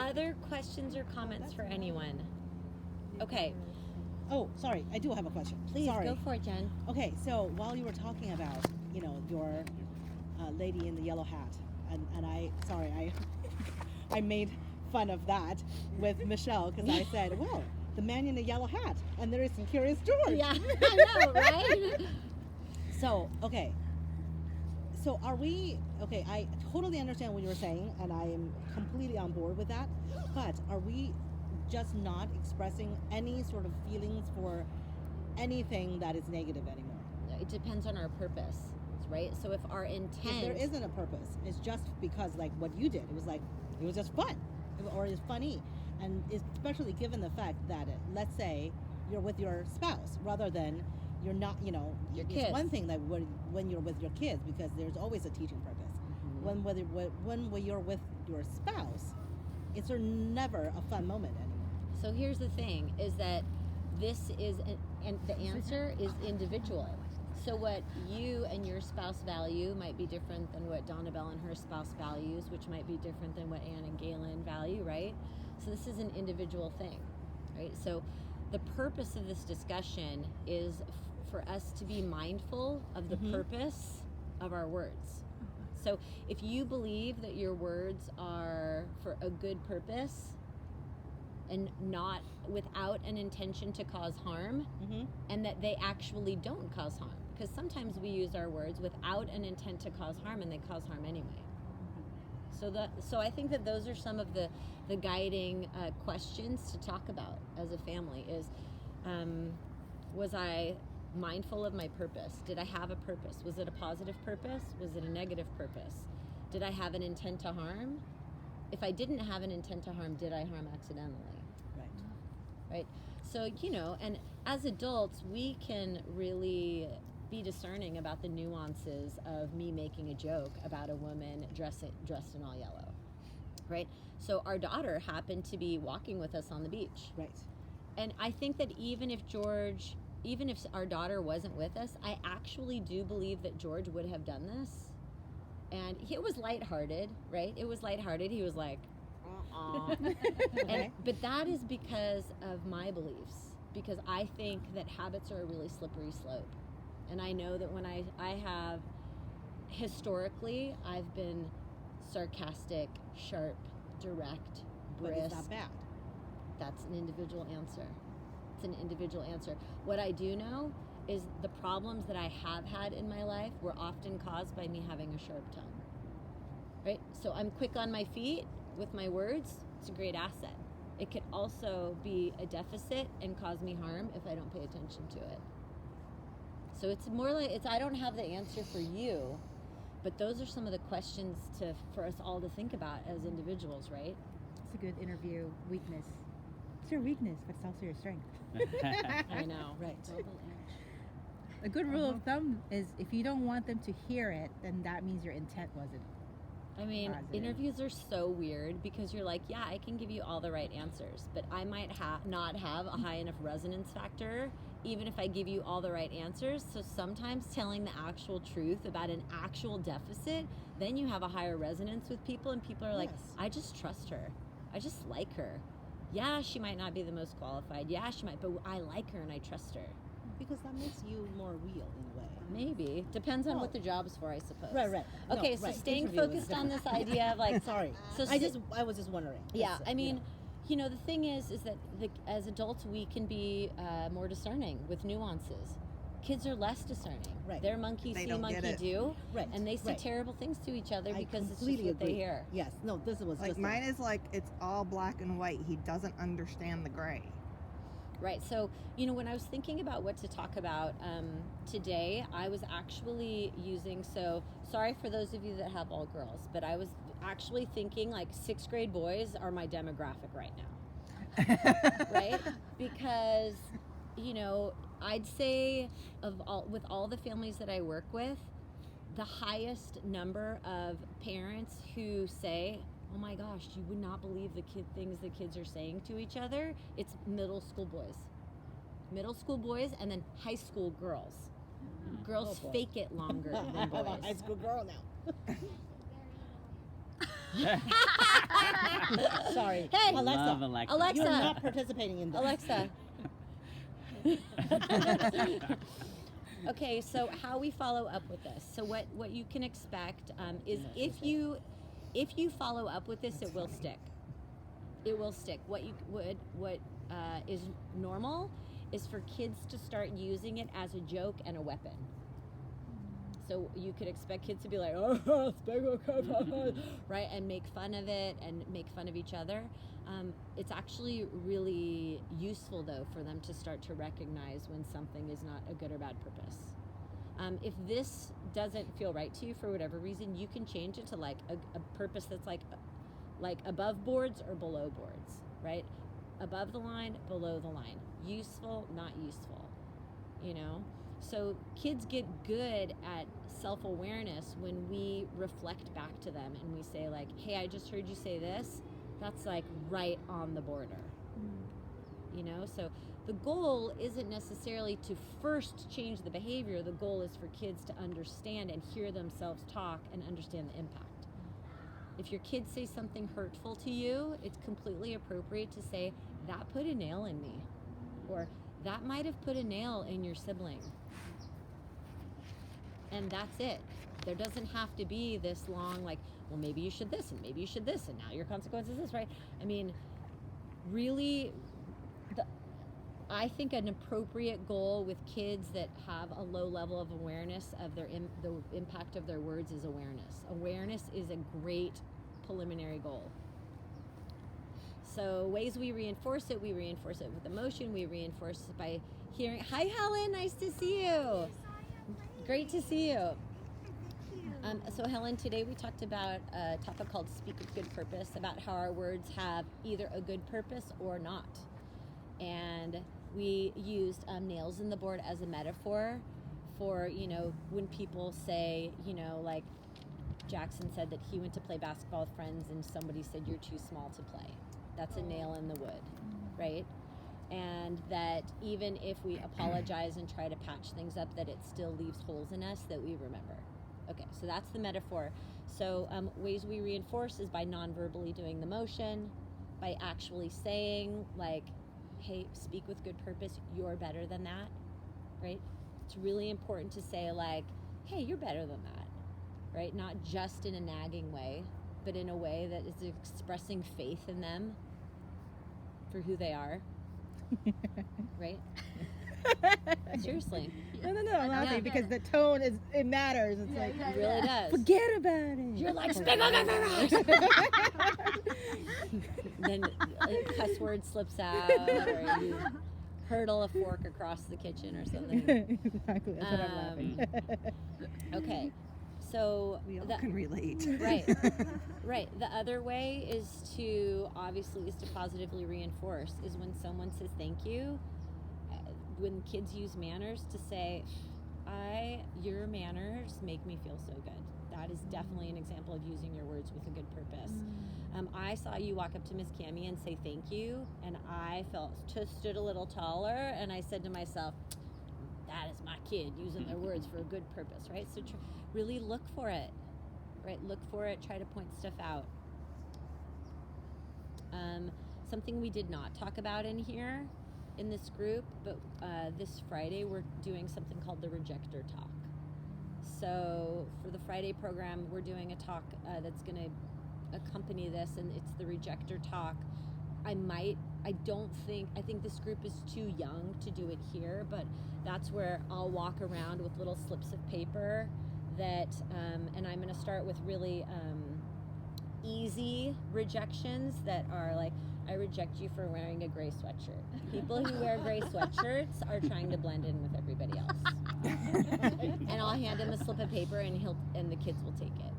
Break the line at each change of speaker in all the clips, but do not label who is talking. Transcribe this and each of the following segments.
other questions or comments for anyone? Okay.
Oh, sorry. I do have a question.
Please,
sorry.
go for it, Jen.
Okay, so while you were talking about, your lady in the yellow hat, and I made fun of that with Michelle because I said, well, the man in the yellow hat, and there is some Curious George.
Yeah, I know, right?
So, okay. So are we, okay, I totally understand what you were saying, and I am completely on board with that, but are we just not expressing any sort of feelings for anything that is negative anymore?
It depends on our purpose, right? So if our intent...
If there isn't a purpose, it's just because, like, what you did, it was just fun, or it's funny, and especially given the fact that, let's say, you're with your spouse, rather than you're not,
your
it's
kids.
one thing that when you're with your kids, because there's always a teaching purpose.
Mm-hmm.
When you're with your spouse, it's never a fun moment anymore.
So here's the thing, is that this is, and the answer is individual. So what you and your spouse value might be different than what Donna Bell and her spouse values, which might be different than what Ann and Galen value, right? So this is an individual thing, right? So the purpose of this discussion is for us to be mindful of the purpose of our words. So if you believe that your words are for a good purpose and not without an intention to cause harm, and that they actually don't cause harm, because sometimes we use our words without an intent to cause harm and they cause harm anyway. So I think that those are some of the guiding questions to talk about as a family is, was I mindful of my purpose? Did I have a purpose? Was it a positive purpose? Was it a negative purpose? Did I have an intent to harm? If I didn't have an intent to harm, did I harm accidentally? Right? So, and as adults, we can really be discerning about the nuances of me making a joke about a woman dressed in all yellow, right? So our daughter happened to be walking with us on the beach.
Right.
And I think that even if our daughter wasn't with us, I actually do believe that George would have done this. And it was lighthearted, right? It was lighthearted. He was like,
Okay.
But that is because of my beliefs, because I think that habits are a really slippery slope. And I know that when I have, historically, I've been sarcastic, sharp, direct, brisk.
But it's not bad.
That's an individual answer. It's an individual answer. What I do know is the problems that I have had in my life were often caused by me having a sharp tongue. Right? So I'm quick on my feet with my words. It's a great asset. It could also be a deficit and cause me harm if I don't pay attention to it. So it's more like, I don't have the answer for you, but those are some of the questions for us all to think about as individuals, right?
It's a good interview weakness. It's your weakness, but it's also your strength.
I know.
Right.
A good rule of thumb is if you don't want them to hear it, then that means your intent wasn't.
I mean,
positive.
interviews are so weird because you're like, yeah, I can give you all the right answers, but I might not have a high enough resonance factor, even if I give you all the right answers. So sometimes telling the actual truth about an actual deficit, then you have a higher resonance with people, and people are like,
Yes.
I just trust her. I just like her. Yeah, she might not be the most qualified. Yeah, she might, but I like her and I trust her.
Because that makes you more real in a way.
Maybe. Depends on
Well,
what the job's for, I suppose.
Right.
Okay,
No,
so
right.
staying
Interview is
focused on this
different.
idea of like,
Sorry.
so
I was just wondering.
yeah,
That's,
I mean, the thing is that as adults we can be more discerning with nuances. Kids are less discerning.
Right.
They're monkey
They
see,
don't get
monkey
it.
do,
Right.
and they say
right.
terrible things to each other
I
because it's just
completely
what they
agree.
hear.
Yes. No, this was
Like
just
mine is like it's all black and white. He doesn't understand the gray.
Right. So, when I was thinking about what to talk about today, I was actually so sorry for those of you that have all girls, but I was actually thinking like 6th grade boys are my demographic right now. Right? Because, I'd say with all the families that I work with, the highest number of parents who say, oh my gosh, you would not believe the things the kids are saying to each other. It's middle school boys, and then high school girls. Girls
Oh, boy.
fake it longer than
I'm a
boys.
high school girl now. Sorry.
Hey,
Alexa.
Love Alexa.
Alexa.
You're not participating in this.
Alexa. Okay, so how we follow up with this. So what you can expect is if you follow up with this, it will stick. It will stick. What is normal is for kids to start using it as a joke and a weapon. So you could expect kids to be like, oh, right, and make fun of it and make fun of each other. It's actually really useful, though, for them to start to recognize when something is not a good or bad purpose. If this doesn't feel right to you for whatever reason, you can change it to like a purpose that's like above boards or below boards, right? Above the line, below the line. Useful, not useful, you know? So kids get good at self-awareness when we reflect back to them and we say like, hey, I just heard you say this. That's like right on the border, you know? So the goal isn't necessarily to first change the behavior. The goal is for kids to understand and hear themselves talk and understand the impact. If your kids say something hurtful to you, it's completely appropriate to say, that put a nail in me, or that might have put a nail in your sibling. And that's it. There doesn't have to be this long, like, well, maybe you should this, and maybe you should this, and now your consequence is this, right? I mean, really, I think an appropriate goal with kids that have a low level of awareness of the impact of their words is awareness. Awareness is a great preliminary goal. So ways we reinforce it with emotion, we reinforce it by hearing, hi Helen, nice to see you. Great to see you. So Helen, today we talked about a topic called Speak with Good Purpose, about how our words have either a good purpose or not. And we used nails in the board as a metaphor for, you know, when people say, you know, like Jackson said that he went to play basketball with friends and somebody said you're too small to play. That's a nail in the wood, right? And that even if we apologize and try to patch things up, that it still leaves holes in us that we remember. Okay, so that's the metaphor. So ways we reinforce is by non-verbally doing the motion, by actually saying like, hey, speak with good purpose, you're better than that, right? It's really important to say like, hey, you're better than that, right? Not just in a nagging way, but in a way that is expressing faith in them for who they are, right? Seriously.
No, I'm laughing because the tone it matters. It's like
It really does.
forget about it.
You're like, speak on the Then a cuss word slips out, or you hurtle a fork across the kitchen or something.
Exactly. That's what I'm laughing.
Okay, so
We all can relate.
Right. The other way is to positively reinforce is when someone says thank you. When kids use manners to say, your manners make me feel so good. That is definitely an example of using your words with a good purpose. I saw you walk up to Miss Cammie and say thank you, and I stood a little taller, and I said to myself, that is my kid using their words for a good purpose, right? So really look for it, right? Look for it, try to point stuff out. Something we did not talk about in here in this group, but this Friday we're doing something called the Rejector Talk. So for the Friday program, we're doing a talk that's going to accompany this, and it's the Rejector Talk. I think this group is too young to do it here, but that's where I'll walk around with little slips of paper that, and I'm going to start with really easy rejections that are like, I reject you for wearing a gray sweatshirt. People who wear gray sweatshirts are trying to blend in with everybody else. And I'll hand him a slip of paper, and the kids will take it.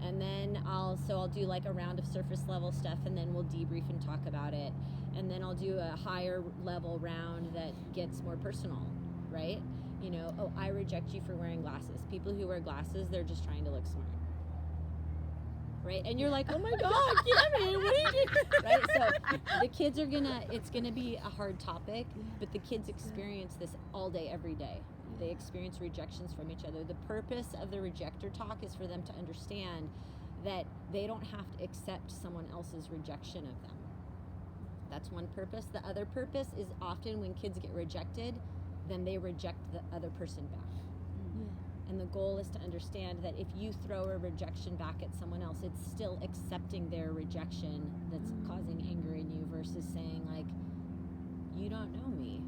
And then I'll do like a round of surface level stuff, and then we'll debrief and talk about it. And then I'll do a higher level round that gets more personal, right? You know, oh, I reject you for wearing glasses. People who wear glasses, they're just trying to look smart. Right? And you're like, oh my God, Cammie, what are you doing? Right? So the kids it's gonna be a hard topic, but the kids experience this all day, every day. They experience rejections from each other. The purpose of the Rejector Talk is for them to understand that they don't have to accept someone else's rejection of them. That's one purpose. The other purpose is often when kids get rejected, then they reject the other person back. And the goal is to understand that if you throw a rejection back at someone else, it's still accepting their rejection that's causing anger in you versus saying, like, you don't know me.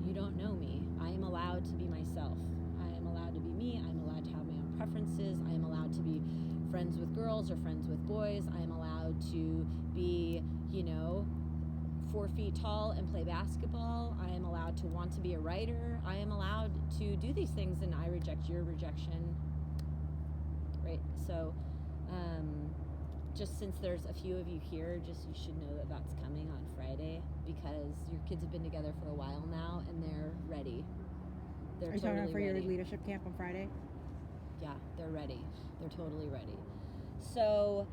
You don't know me. I am allowed to be myself. I am allowed to be me. I'm allowed to have my own preferences. I am allowed to be friends with girls or friends with boys. I am allowed to be, 4 feet tall and play basketball. I am allowed to want to be a writer. I am allowed to do these things, and I reject your rejection. Right? So, just since there's a few of you here, just you should know that that's coming on Friday, because your kids have been together for a while now, and they're ready. They're
Are you talking
totally
about for your
ready.
leadership camp on Friday?
Yeah, they're ready. They're totally ready. So,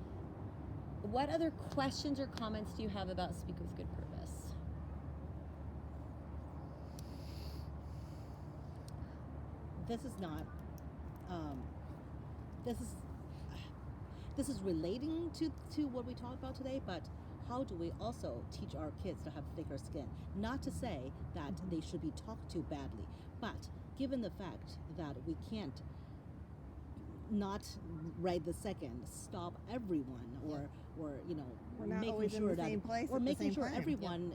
what other questions or comments do you have about Speak with Good Purpose?
This is not. This is relating to what we talked about today, but how do we also teach our kids to have thicker skin? Not to say that they should be talked to badly, but given the fact that we can't not right the second stop everyone, or
We're not
making
always in
sure
the
that
same place
or
at the
making
same
sure
time.
everyone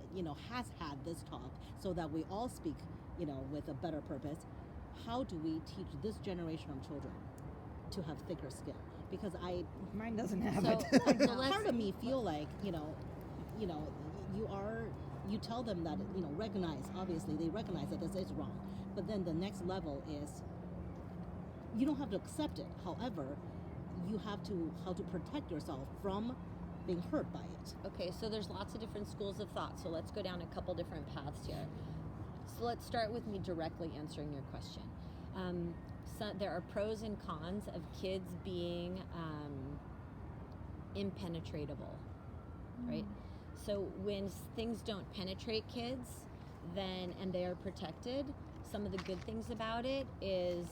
has had this talk so that we all speak with a better purpose. How do we teach this generation of children to have thicker skin? Because
Mine doesn't have
So-
it.
so let's-
part of me feel like you tell them that recognize, obviously they recognize that this is wrong, but then the next level is you don't have to accept it. However, you have to how to protect yourself from being hurt by it.
Okay, so there's lots of different schools of thought, so let's go down a couple different paths here. So let's start with me directly answering your question. So there are pros and cons of kids being impenetratable, right? So when things don't penetrate kids, and they are protected, some of the good things about it is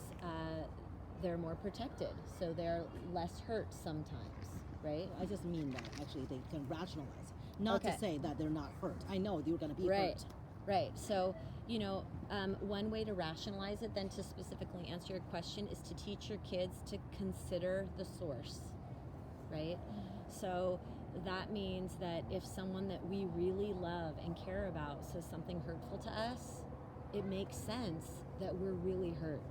they're more protected, so they're less hurt sometimes, right?
I just mean that actually they can rationalize, not
Okay.
to say that they're not hurt. I know you're going to be
Right.
hurt.
Right. So, one way to rationalize it, then to specifically answer your question, is to teach your kids to consider the source, right? So that means that if someone that we really love and care about says something hurtful to us, it makes sense that we're really hurt.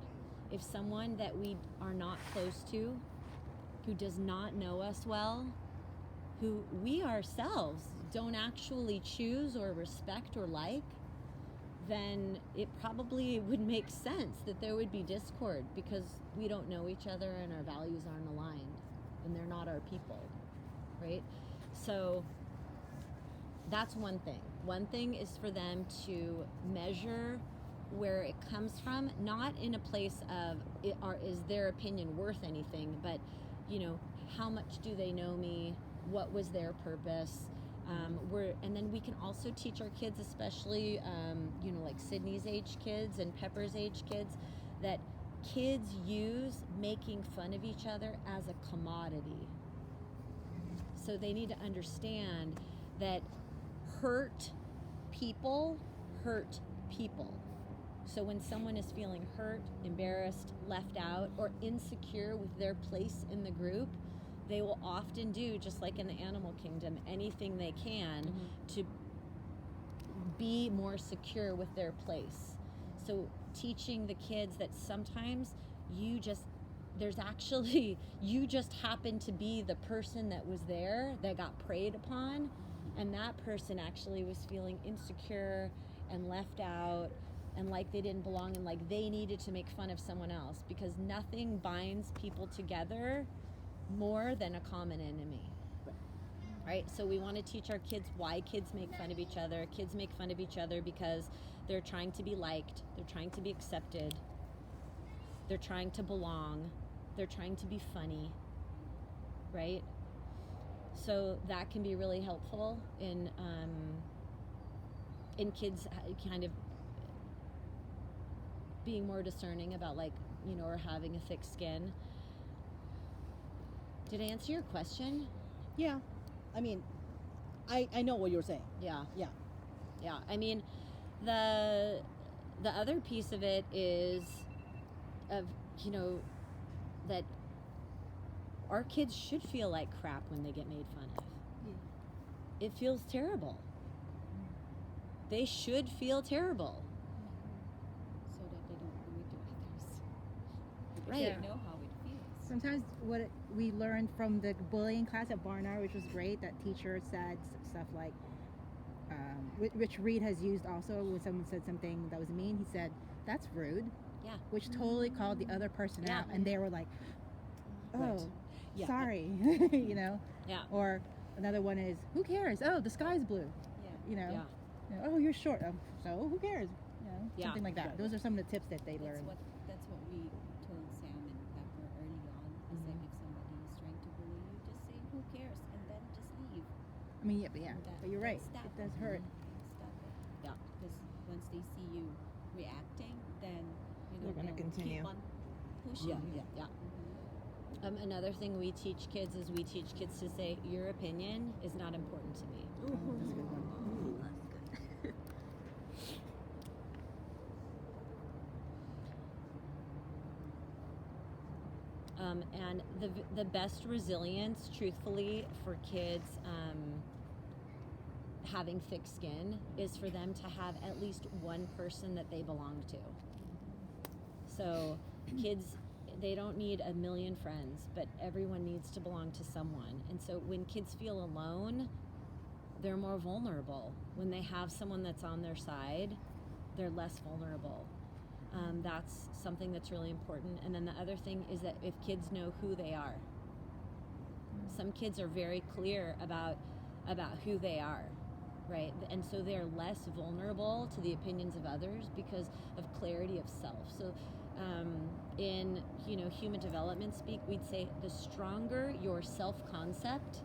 If someone that we are not close to, who does not know us well, who we ourselves don't actually choose or respect or like, then it probably would make sense that there would be discord, because we don't know each other and our values aren't aligned, and they're not our people, right? So that's one thing. One thing is for them to measure where it comes from, not in a place of is their opinion worth anything, but how much do they know me? What was their purpose? And then we can also teach our kids, especially like Sydney's age kids and Pepper's age kids, that kids use making fun of each other as a commodity. So they need to understand that hurt people hurt people. So when someone is feeling hurt, embarrassed, left out, or insecure with their place in the group, they will often do, just like in the animal kingdom, anything they can to be more secure with their place. So teaching the kids that sometimes you just happen to be the person that was there that got preyed upon, and that person actually was feeling insecure and left out and like they didn't belong and like they needed to make fun of someone else, because nothing binds people together more than a common enemy. Right? So we want to teach our kids why kids make fun of each other. Kids make fun of each other because they're trying to be liked, they're trying to be accepted, they're trying to belong, they're trying to be funny, right? So that can be really helpful in kids kind of being more discerning about or having a thick skin. Did I answer your question?
Yeah. I mean, I know what you're saying.
Yeah.
Yeah.
Yeah. I mean, the other piece of it is of, you know, that our kids should feel like crap when they get made fun of. It feels terrible. They should feel terrible.
So that they don't do it to others. Because
Right.
they know how it feels.
Sometimes we learned from the bullying class at Barnard, which was great, that teacher said stuff like, which Reed has used also when someone said something that was mean, he said, "That's rude."
Yeah.
Which totally called the other person
Yeah.
out, and they were like, "Oh,
Right. Yeah.
sorry," you know.
Yeah.
Or another one is, "Who cares? Oh, the sky's blue."
Yeah.
You know.
Yeah.
You know, oh, you're short. So who cares? You know,
Yeah.
something like that.
Right.
Those are some of the tips that they
That's
learned.
what we told Sam and Pepper early on. Is like if somebody is trying to bully you, just say who cares and then just leave.
I mean, yeah,
And that-
but you're
that
right.
stop
It does hurt.
Stop it.
Yeah.
Because once they see you reacting, then
They're gonna
they'll
continue.
keep on pushing
Yeah,
you.
yeah.
Mhm.
Another thing we teach kids is we teach kids to say, your opinion is not important to me.
Oh, that's a good one.
And the best resilience, truthfully, for kids having thick skin is for them to have at least one person that they belong to. So kids, they don't need a million friends, but everyone needs to belong to someone. And so when kids feel alone, they're more vulnerable. When they have someone that's on their side, they're less vulnerable. That's something that's really important. And then the other thing is that if kids know who they are, some kids are very clear about who they are, right? And so they're less vulnerable to the opinions of others because of clarity of self. So in human development speak, we'd say the stronger your self-concept,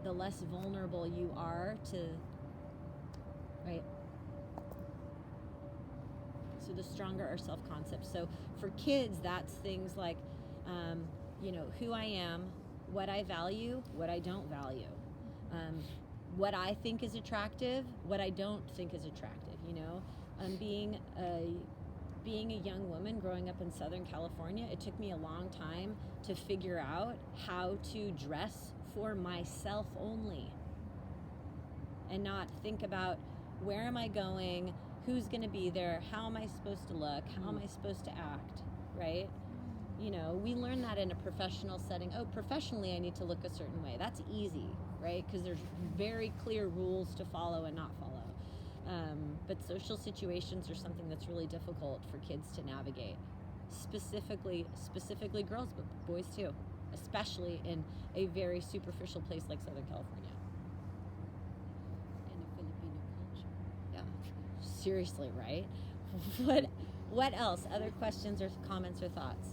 the less vulnerable you are to, right? So the stronger our self-concept. So for kids, that's things like, who I am, what I value, what I don't value, what I think is attractive, what I don't think is attractive. Being a young woman growing up in Southern California, it took me a long time to figure out how to dress for myself only, and not think about where am I going, who's going to be there, how am I supposed to look, how am I supposed to act, right? We learn that in a professional setting. Oh, professionally I need to look a certain way. That's easy, right? Because there's very clear rules to follow and not follow. But social situations are something that's really difficult for kids to navigate. Specifically girls, but boys too, especially in a very superficial place like Southern California.
And a Filipino culture.
Yeah. Seriously, right? What else? Other questions or comments or thoughts?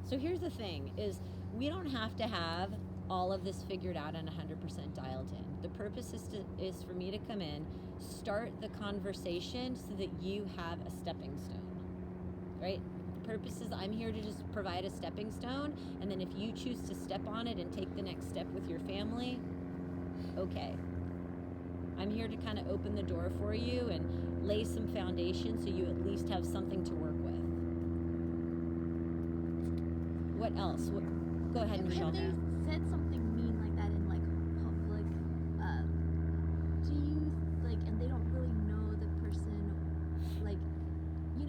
So here's the thing, is we don't have to have all of this figured out and 100% dialed in. The purpose is for me to come in, start the conversation so that you have a stepping stone, right? The purpose is I'm here to just provide a stepping stone, and then if you choose to step on it and take the next step with your family, okay. I'm here to kind of open the door for you and lay some foundation so you at least have something to work with. What else? Go ahead, Michelle.
If they said something mean like that in like public, do you like, and they don't really know the person, like,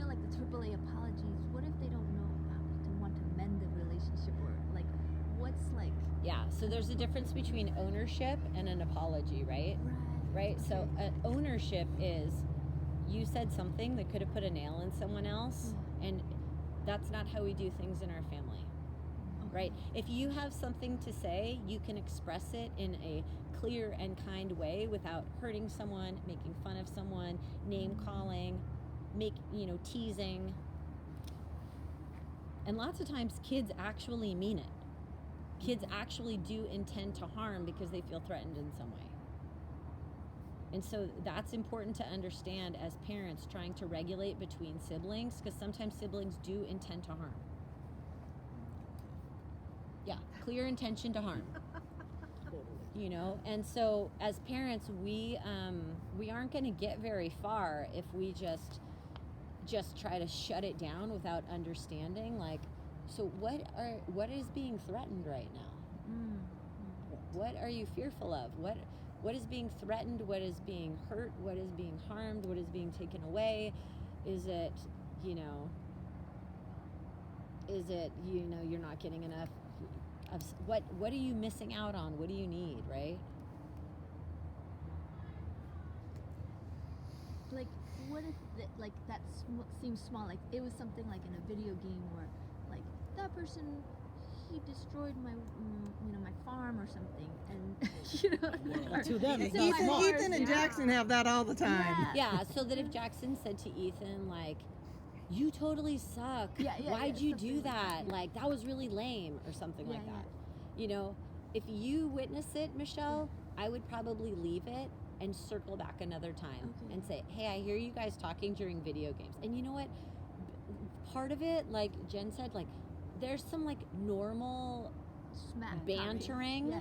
like the AAA apologies. What if they don't know how to want to mend the relationship, or like, what's like?
Yeah. So there's a difference between ownership and an apology, right? Right. So ownership is you said something that could have put a nail in someone else, and that's not how we do things in our family. Right? If you have something to say, you can express it in a clear and kind way without hurting someone, making fun of someone, name calling, teasing. And lots of times kids actually mean it. Kids actually do intend to harm because they feel threatened in some way. And so that's important to understand as parents trying to regulate between siblings, because sometimes siblings do intend to harm. clear intention to harm. You know, and so as parents, we aren't going to get very far if we just try to shut it down without understanding. Like, so what is being threatened right now? What are you fearful of? What is being threatened? What is being hurt? What is being harmed? What is being taken away? Is it, you know, you're not getting enough of what are you missing out on? What do you need, right?
Like, what if like that seems small? Like it was something like in a video game where, like, that person, he destroyed my my farm or something, and or,
To them, it's
so
not
my
small.
horse,
Ethan and
yeah.
Jackson have that all the time.
Yeah, so that if Jackson said to Ethan, like, you totally suck.
Yeah,
Why'd you
something
do
like
that?
that, yeah.
Like, that was really lame or something like
Yeah,
that. You know, if you witness it, Michelle, I would probably leave it and circle back another time
Okay.
and say, hey, I hear you guys talking during video games. And you know what? Part of it, like Jen said, like, there's some, like, normal
Smack
bantering.
Yeah,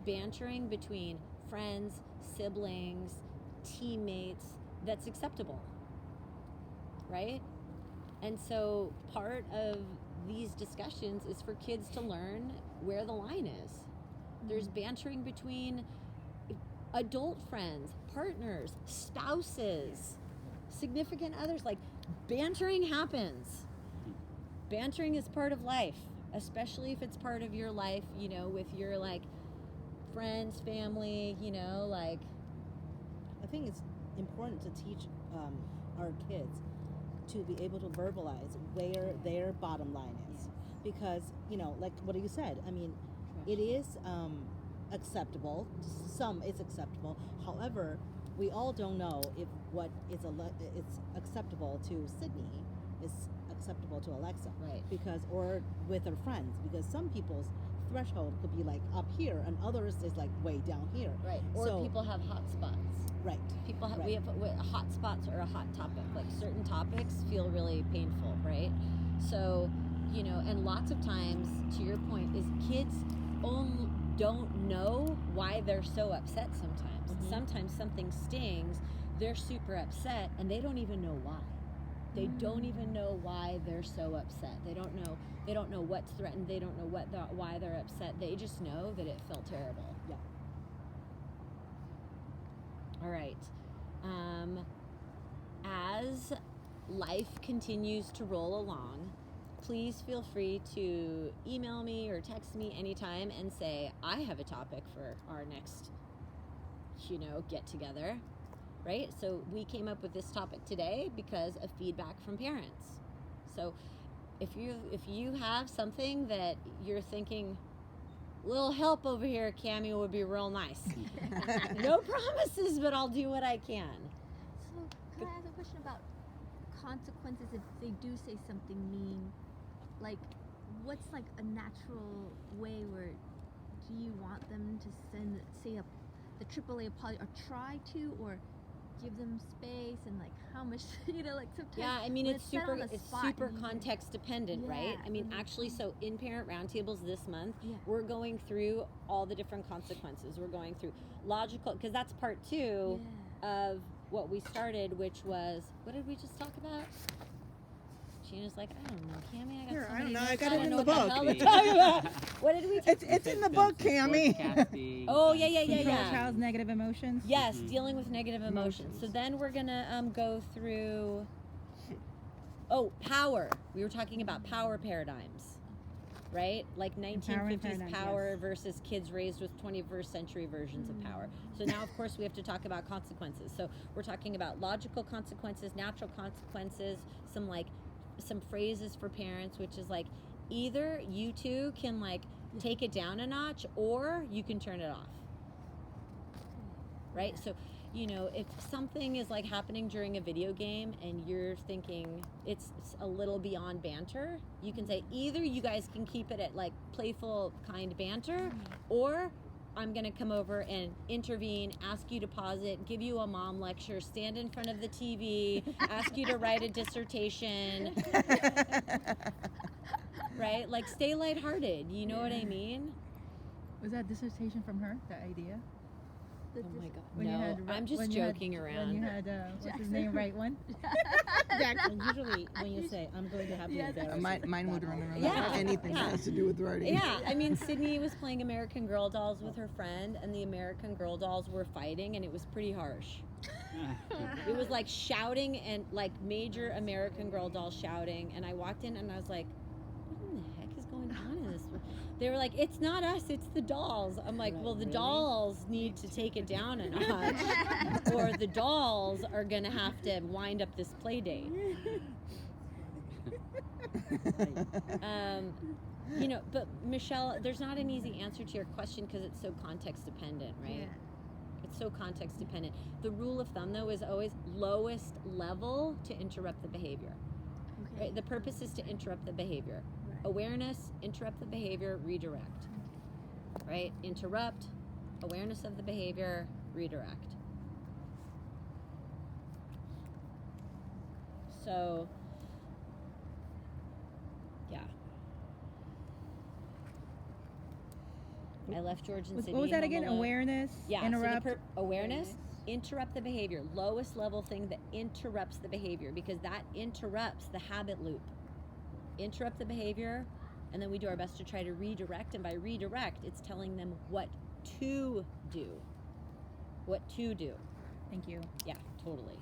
bantering between friends, siblings, teammates that's acceptable, right? And so part of these discussions is for kids to learn where the line is. There's bantering between adult friends, partners, spouses, significant others. Like, bantering happens. Bantering is part of life, especially if it's part of your life, you know, with your, like, friends, family, you know, like.
I think it's important to teach our kids to be able to verbalize where their bottom line is, because, you know, like what you said, I mean, it is acceptable. Some is acceptable. However, we all don't know if what is it's acceptable to Sydney is acceptable to Alexa,
Right.
because, or with her friends, because some people's threshold could be like up here and others is like way down here.
Right. Or
So-
people have hot spots.
Right.
People have,
Right.
we have hot spots or a hot topic. Like, certain topics feel really painful, right? So, you know, and lots of times, to your point, is kids don't know why they're so upset sometimes.
Mhm.
Sometimes something stings, they're super upset, and they don't even know why. They don't even know why they're so upset. They don't know what's threatened. They don't know why they're upset. They just know that it felt terrible.
Yeah.
All right. As life continues to roll along, please feel free to email me or text me anytime and say, I have a topic for our next, you know, get together, right? So we came up with this topic today because of feedback from parents. So if you have something that you're thinking, little help over here, Cammie, would be real nice. No promises, but I'll do what I can.
So, can I ask a question about consequences if they do say something mean? Like, what's like a natural way where do you want them to say the AAA apology, or try to, or give them space, and like how much, you know, like sometimes.
Yeah, I mean,
when
it's
said on
super
the
it's
spot,
super
you-
context dependent, right?
Yeah,
I mean,
mhm.
actually, so in parent roundtables this month,
Yeah.
we're going through all the different consequences. We're going through logical, because that's part 2 of what we started, which was, what did we just talk about? Gina's like, I don't know, Cammie, I got
Here,
so
I
many
don't know, I
notes,
got
I
it
don't
in
know
the
what
book.
hell to talk about. What did we talk
It's in the book, Cammie.
Oh, yeah.
Control child's negative emotions.
Yes,
Mhm.
dealing with negative emotions. So then we're gonna go through. Oh, power. We were talking about power paradigms, right? Like 1950s
paradigms,
power
yes.
versus kids raised with 21st century versions of power. So now, of course, we have to talk about consequences. So we're talking about logical consequences, natural consequences, some phrases for parents, which is like, either you two can like take it down a notch, or you can turn it off. Right? So, you know, if something is like happening during a video game and you're thinking it's a little beyond banter, you can say, either you guys can keep it at like playful, kind banter, or I'm going to come over and intervene, ask you to pause it, give you a mom lecture, stand in front of the TV, ask you to write a dissertation. right? Like, stay lighthearted. You know what I mean?
Was that dissertation from her? That idea?
Oh my God.
When you
No,
had
I'm just
when you had-
joking around.
When you had what's his name, right one?
And usually when you say, I'm going to have you embarrassed.
Mine would remember
Yeah.
anything that has to do with writing.
Yeah, I mean, Sydney was playing American Girl dolls with her friend, and the American Girl dolls were fighting, and it was pretty harsh. It was like shouting and like major American Girl doll shouting, and I walked in and I was like, what in the heck is going on in this? They were like, it's not us, it's the dolls. I'm like, well, the dolls need to take it down a notch, or the dolls are gonna have to wind up this play date. You know, but Michelle, there's not an easy answer to your question because it's so context dependent, right? It's so context dependent. The rule of thumb, though, is always lowest level to interrupt the behavior.
Okay.
Right? The purpose is to interrupt the behavior. Awareness, interrupt the behavior, redirect. Right? Interrupt, awareness of the behavior, redirect. So, yeah. I left George and Sydney.
What was that
home
again?
alone.
Awareness,
Yeah,
interrupt.
so awareness, interrupt the behavior. Lowest level thing that interrupts the behavior, because that interrupts the habit loop. Interrupt the behavior, and then we do our best to try to redirect. And by redirect, it's telling them what to do. What to do.
Thank you.
Yeah, totally.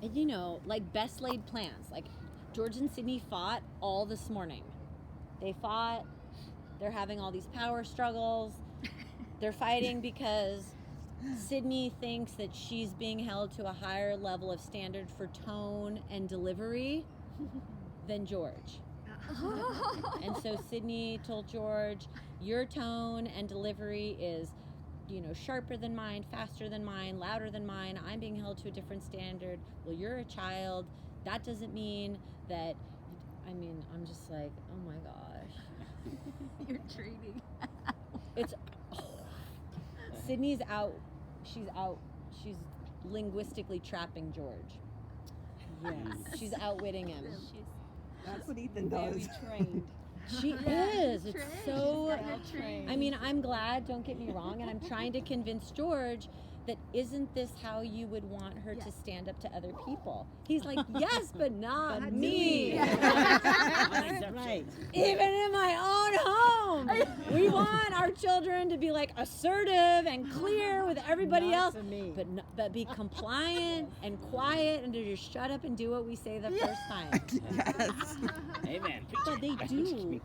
And you know, like best laid plans. Like George and Sydney fought all this morning. They fought. They're having all these power struggles. They're fighting because Sydney thinks that she's being held to a higher level of standard for tone and delivery than George. And so Sydney told George, your tone and delivery is, you know, sharper than mine, faster than mine, louder than mine. I'm being held to a different standard. Well, you're a child. That doesn't mean that, I mean, I'm just like, oh my gosh.
You're training.
It's, Sydney's out. She's out. She's linguistically trapping George.
Yes.
She's outwitting him.
That's what Ethan does.
trained.
She is. It's
trained.
so.
She's trained.
I mean, I'm glad. Don't get me wrong, and I'm trying to convince George that isn't this how you would want her to stand up to other people? He's like, yes, but not me.
Right.
Even in my own home, we want our children to be like assertive and clear with everybody
Not
else,
for me.
but be compliant and quiet and to just shut up and do what we say the first time.
Yes.
Amen.
But they do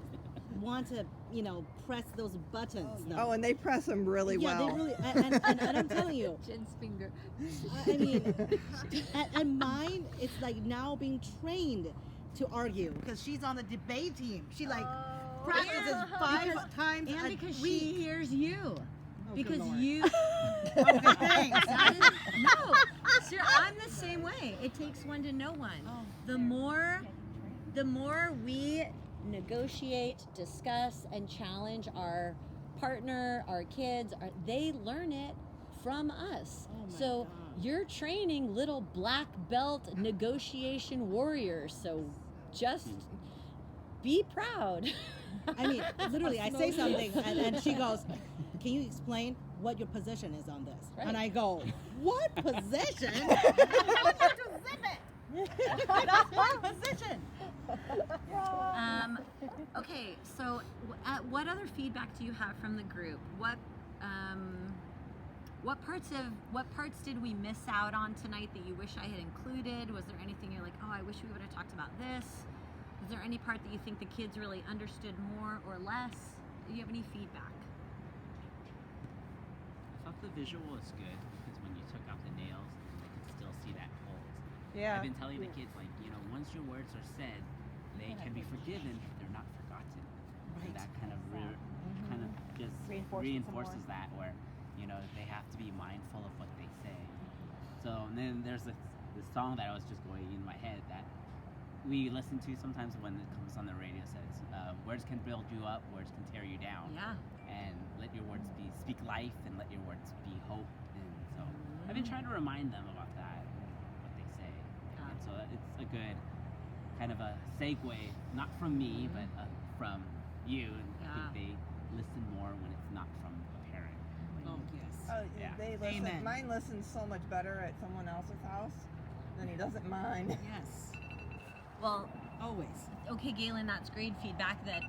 want to, you know, press those buttons. though.
Oh, and they press them really
yeah,
well.
they really, and I'm telling you,
Jen's finger.
I mean, and mine, it's like now being trained to argue because she's on the debate team. She like practices 5 times
And
a
because
week.
she hears you.
Oh, good
Because
Lord.
you.
Okay, thanks.
No, sir, I'm the same way. It takes one to know one. The more we negotiate, discuss, and challenge our partner, our kids, they learn it from us.
Oh my
So
God.
you're training little black belt negotiation warriors. So just be proud.
I mean, literally, I say something and she goes, can you explain what your position is on this?
Right.
And I go, what position?
That's my position. Okay, so what other feedback do you have from the group? What parts did we miss out on tonight that you wish I had included? Was there anything you're like, oh, I wish we would have talked about this? Is there any part that you think the kids really understood more or less? Do you have any feedback?
I thought the visual was good because when you took out the nails, they could still see that holes.
Yeah.
I've been telling the kids, like, you know, once your words are said, they can be forgiven, but they're not forgotten. And that kind of just reinforces that, where, you know, they have to be mindful of what they say. So, and then there's this song that I was just going in my head that we listen to sometimes when it comes on the radio. Says, words can build you up, words can tear you down.
Yeah.
And let your words speak life, and let your words be hope. And so I've been trying to remind them about that, what they say. And so it's a good kind of a segue, not from me, but from you. And I think they listen more when it's not from a parent.
Oh yes.
Oh,
Yeah.
they listen.
Amen.
Mine listens so much better at someone else's house than he doesn't mine.
Yes.
Well,
Always.
okay, Galen, that's great feedback. That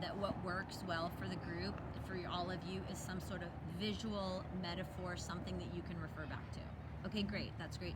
that what works well for the group, for all of you, is some sort of visual metaphor, something that you can refer back to. Okay, great. That's great.